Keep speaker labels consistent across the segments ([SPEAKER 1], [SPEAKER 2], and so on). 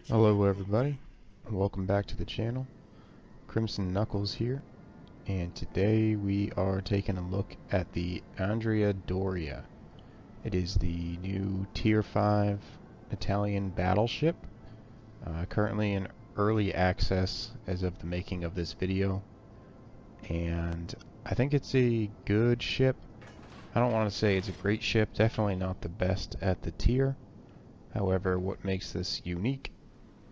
[SPEAKER 1] Hello everybody, welcome back to the channel. Crimson Knuckles here, and today we are taking a look at the Andrea Doria. It is the new Tier 5 Italian battleship, currently in early access as of the making of this video, and I think it's a good ship. I don't want to say it's a great ship, definitely not the best at the tier. However, what makes this unique,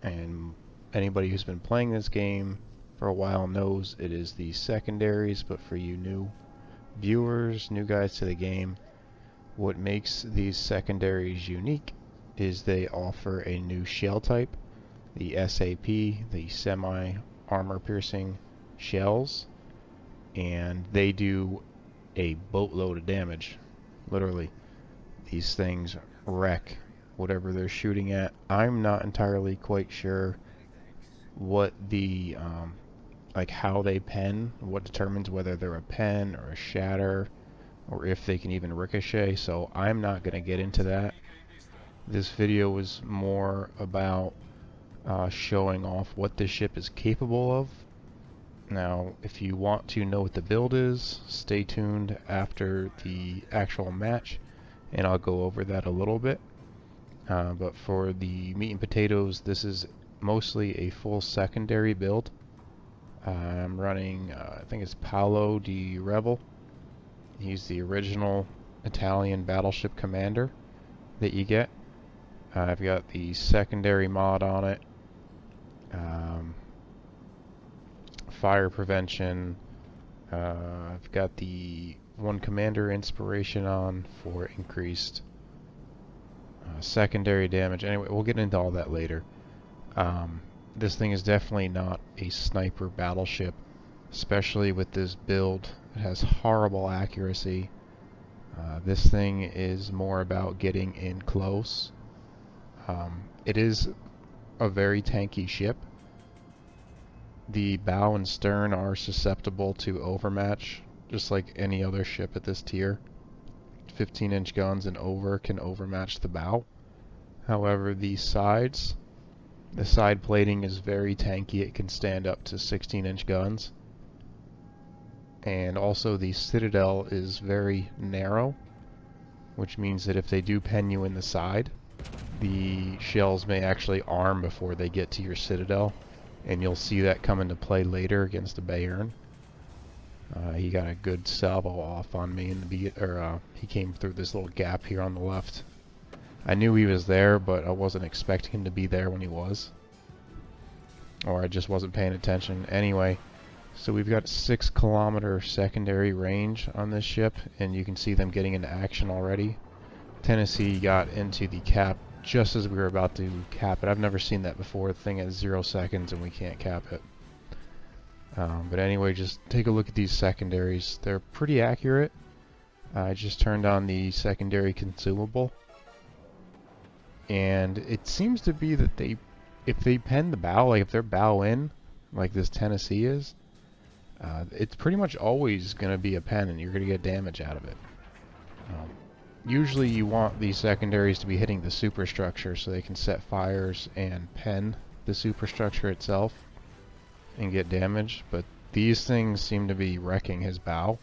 [SPEAKER 1] and anybody who's been playing this game for a while knows it is the secondaries, but for you new viewers, new guys to the game, what makes these secondaries unique is they offer a new shell type, the SAP, the semi-armor piercing shells, and they do a boatload of damage. Literally, these things wreck whatever they're shooting at. I'm not entirely quite sure what the like how they pen, what determines whether they're a pen or a shatter, or if they can even ricochet, so I'm not going to get into that. This video was more about showing off what this ship is capable of. Now, if you want to know what the build is, stay tuned after the actual match, and I'll go over that a little bit. But for the meat and potatoes, this is mostly a full secondary build. I'm running, I think it's Paolo di Rebel. He's the original Italian battleship commander that you get. I've got the secondary mod on it, fire prevention. I've got the one commander inspiration on for increased secondary damage. Anyway, we'll get into all that later. This thing is definitely not a sniper battleship, especially with this build. It has horrible accuracy. This thing is more about getting in close. It is a very tanky ship. The bow and stern are susceptible to overmatch, just like any other ship at this tier. 15-inch guns and over can overmatch the bow. However, the side plating is very tanky. It can stand up to 16-inch guns. And also the citadel is very narrow, which means that if they do pen you in the side, the shells may actually arm before they get to your citadel, and you'll see that come into play later against a Bayern. He got a good salvo off on me in the he came through this little gap here on the left. I knew he was there, but I wasn't expecting him to be there when he was. Or I just wasn't paying attention. Anyway, so we've got 6-kilometer secondary range on this ship, and you can see them getting into action already. Tennessee got into the cap just as we were about to cap it. I've never seen that before. The thing has 0 seconds and we can't cap it. But anyway, just take a look at these secondaries. They're pretty accurate. I just turned on the secondary consumable, and it seems to be that if they pen the bow, like if they're bow in, like this Tennessee is, it's pretty much always going to be a pen, and you're going to get damage out of it. Usually you want these secondaries to be hitting the superstructure so they can set fires and pen the superstructure itself and get damage, but these things seem to be wrecking his bow.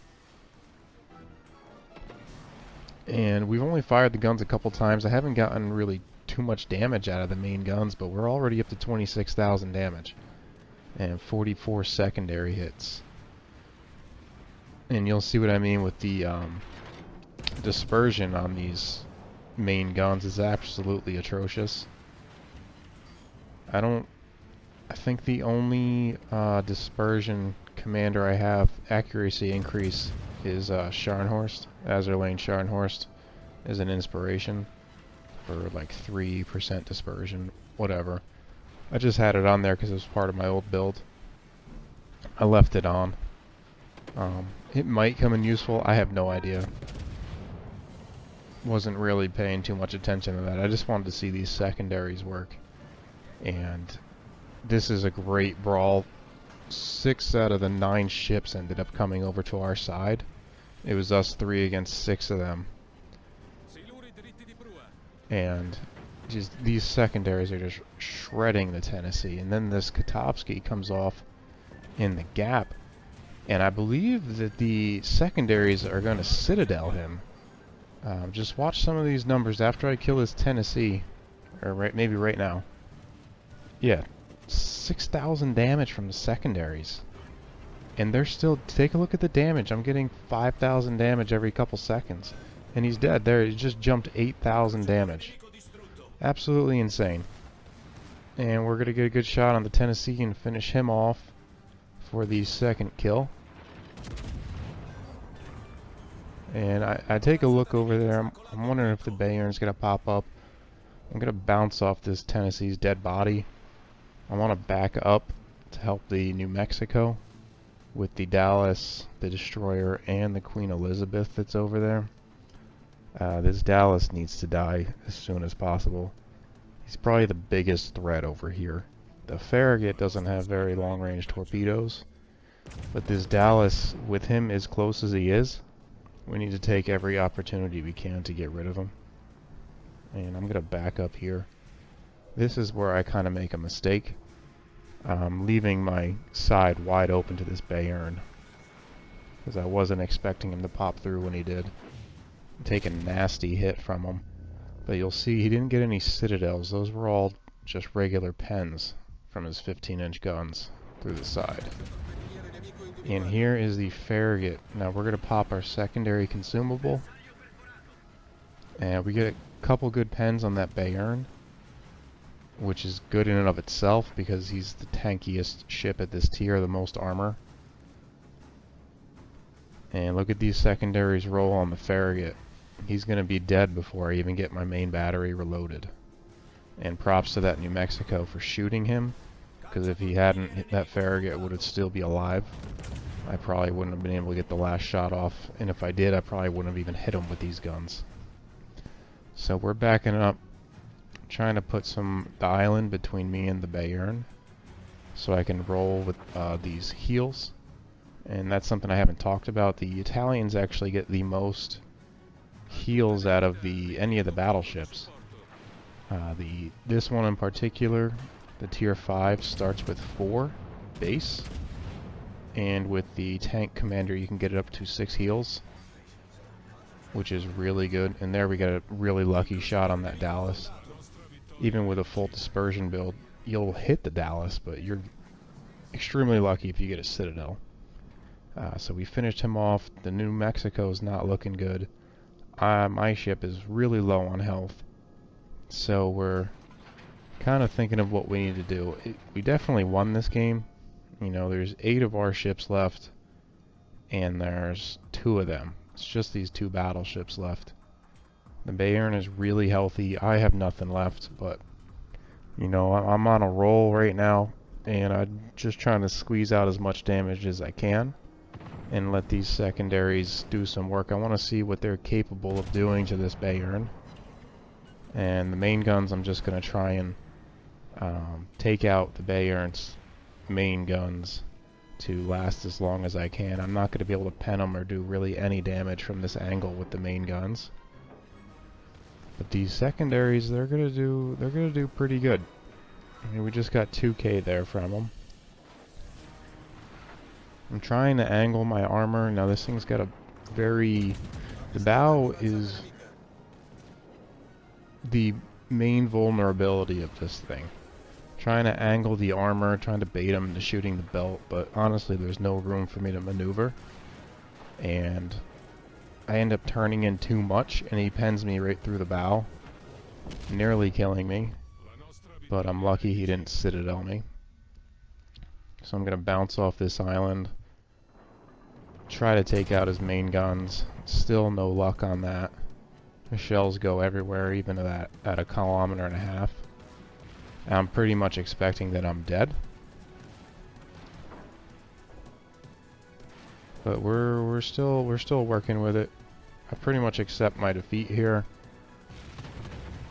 [SPEAKER 1] And we've only fired the guns a couple times. I haven't gotten really too much damage out of the main guns, but we're already up to 26,000 damage and 44 secondary hits. And you'll see what I mean with the dispersion on these main guns is absolutely atrocious. I think the only dispersion commander I have accuracy increase is Scharnhorst. Azerlane Scharnhorst is an inspiration for like 3% dispersion, whatever. I just had it on there because it was part of my old build. I left it on. It might come in useful, I have no idea. Wasn't really paying too much attention to that. I just wanted to see these secondaries work. And this is a great brawl. 6 out of the 9 ships ended up coming over to our side. It was us 3 against 6 of them. And just these secondaries are just shredding the Tennessee, and then this Katowski comes off in the gap, and I believe that the secondaries are going to Citadel him. Just watch some of these numbers after I kill this Tennessee, or maybe right now. Yeah, 6,000 damage from the secondaries. And they're still, take a look at the damage. I'm getting 5,000 damage every couple seconds. And he's dead. There, he just jumped 8,000 damage. Absolutely insane. And we're going to get a good shot on the Tennessee and finish him off for the second kill. And I take a look over there. I'm wondering if the Bayern's going to pop up. I'm going to bounce off this Tennessee's dead body. I want to back up to help the New Mexico with the Dallas, the Destroyer, and the Queen Elizabeth that's over there. This Dallas needs to die as soon as possible. He's probably the biggest threat over here. The Farragut doesn't have very long-range torpedoes, but this Dallas, with him as close as he is, we need to take every opportunity we can to get rid of him. And I'm going to back up here. This is where I kind of make a mistake. Leaving my side wide open to this Bayern, because I wasn't expecting him to pop through when he did. Take a nasty hit from him. But you'll see he didn't get any citadels. Those were all just regular pens from his 15-inch guns through the side. And here is the Farragut. Now we're going to pop our secondary consumable. And we get a couple good pens on that Bayern, which is good in and of itself because he's the tankiest ship at this tier, the most armor. And look at these secondaries roll on the Farragut. He's going to be dead before I even get my main battery reloaded. And props to that New Mexico for shooting him, because if he hadn't hit that Farragut, would still be alive. I probably wouldn't have been able to get the last shot off, and if I did, I probably wouldn't have even hit him with these guns. So we're backing up, trying to put the island between me and the Bayern, so I can roll with these heals. And that's something I haven't talked about. The Italians actually get the most heals out of any of the battleships. This one in particular, the tier 5, starts with 4 base, and with the tank commander you can get it up to 6 heals, which is really good. And there we got a really lucky shot on that Dallas. Even with a full dispersion build, you'll hit the Dallas, but you're extremely lucky if you get a Citadel. So we finished him off. The New Mexico's not looking good. My ship is really low on health, so we're kind of thinking of what we need to do. We definitely won this game. You know, there's 8 of our ships left, and there's 2 of them. It's just these 2 battleships left. The Bayern is really healthy. I have nothing left, but you know, I'm on a roll right now, and I'm just trying to squeeze out as much damage as I can and let these secondaries do some work. I want to see what they're capable of doing to this Bayern. And the main guns, I'm just going to try and take out the Bayern's main guns to last as long as I can. I'm not going to be able to pen them or do really any damage from this angle with the main guns. But these secondaries, they're gonna do pretty good. I mean, we just got 2k there from them. I'm trying to angle my armor. Now this thing's got the bow is the main vulnerability of this thing. Trying to angle the armor, trying to bait him into shooting the belt, but honestly there's no room for me to maneuver. And I end up turning in too much, and he pens me right through the bow, nearly killing me. But I'm lucky he didn't citadel me. So I'm going to bounce off this island, try to take out his main guns. Still no luck on that. The shells go everywhere, even at a 1.5 kilometers. I'm pretty much expecting that I'm dead. But we're still working with it. I pretty much accept my defeat here.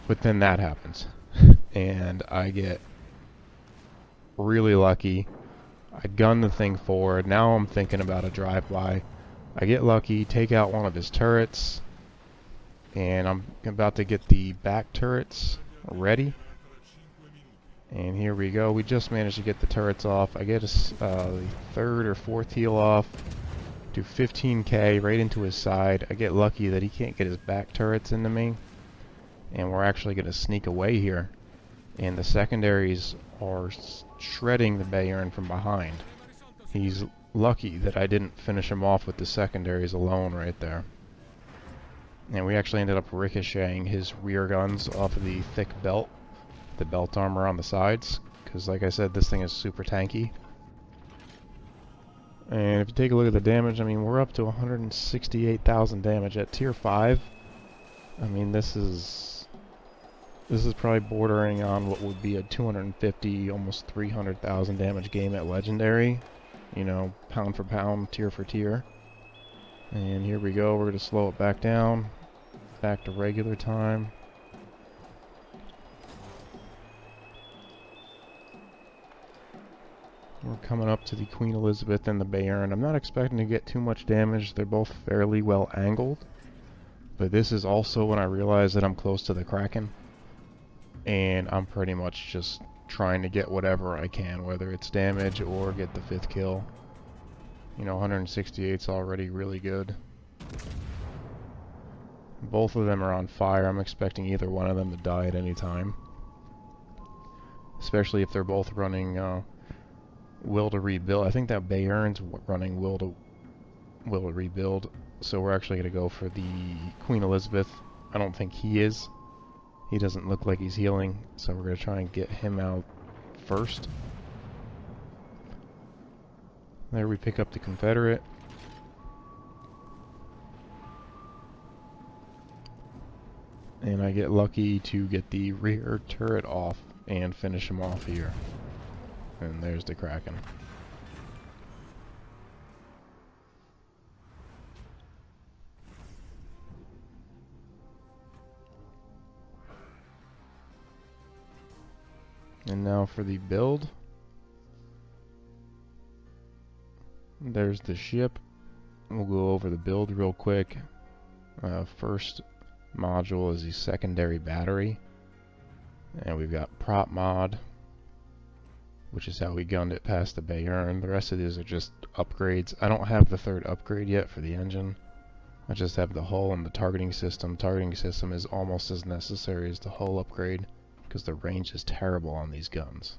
[SPEAKER 1] But then that happens. And I get really lucky. I gun the thing forward. Now I'm thinking about a drive-by. I get lucky, take out one of his turrets, and I'm about to get the back turrets ready. And here we go. We just managed to get the turrets off. I get the third or fourth heal off. Do 15k right into his side. I get lucky that he can't get his back turrets into me. And we're actually going to sneak away here. And the secondaries are shredding the Bayern from behind. He's lucky that I didn't finish him off with the secondaries alone right there. And we actually ended up ricocheting his rear guns off of the thick belt, the belt armor on the sides, because like I said, this thing is super tanky. And if you take a look at the damage, I mean, we're up to 168,000 damage at tier 5. I mean, this is probably bordering on what would be a 250, almost 300,000 damage game at legendary. You know, pound for pound, tier for tier. And here we go, we're going to slow it back down, back to regular time. We're coming up to the Queen Elizabeth and the Bayern. I'm not expecting to get too much damage, they're both fairly well angled. But this is also when I realize that I'm close to the Kraken. And I'm pretty much just trying to get whatever I can, whether it's damage or get the 5th kill. You know, 168's already really good. Both of them are on fire. I'm expecting either one of them to die at any time. Especially if they're both running will to rebuild. I think that Bayern's running will to rebuild. So we're actually going to go for the Queen Elizabeth. I don't think he is. He doesn't look like he's healing, so we're going to try and get him out first. There we pick up the Confederate. And I get lucky to get the rear turret off and finish him off here. And there's the Kraken. And now for the build. There's the ship. We'll go over the build real quick. First module is the secondary battery. And we've got prop mod, which is how we gunned it past the Bayern. The rest of these are just upgrades. I don't have the 3rd upgrade yet for the engine. I just have the hull and the targeting system. Targeting system is almost as necessary as the hull upgrade, because the range is terrible on these guns.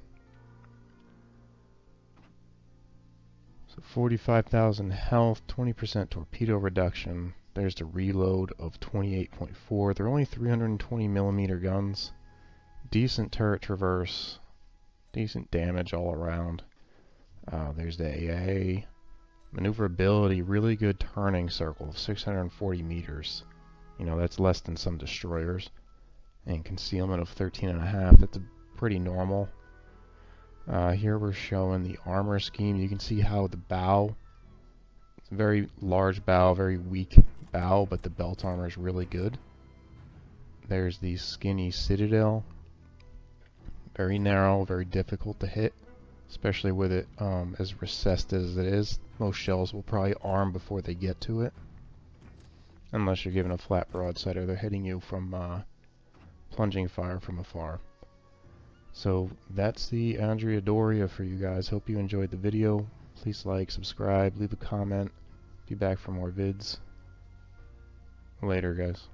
[SPEAKER 1] So 45,000 health, 20% torpedo reduction. There's the reload of 28.4. They're only 320mm guns. Decent turret traverse. Decent damage all around. There's the AA. Maneuverability, really good turning circle of 640 meters. You know, that's less than some destroyers. And concealment of 13.5. That's pretty normal. Here we're showing the armor scheme. You can see how the bow, it's a very large bow, very weak bow, but the belt armor is really good. There's the skinny citadel. Very narrow, very difficult to hit, especially with it as recessed as it is. Most shells will probably arm before they get to it, unless you're given a flat broadside or they're hitting you from plunging fire from afar. So that's the Andrea Doria for you guys. Hope you enjoyed the video. Please like, subscribe, leave a comment. Be back for more vids. Later, guys.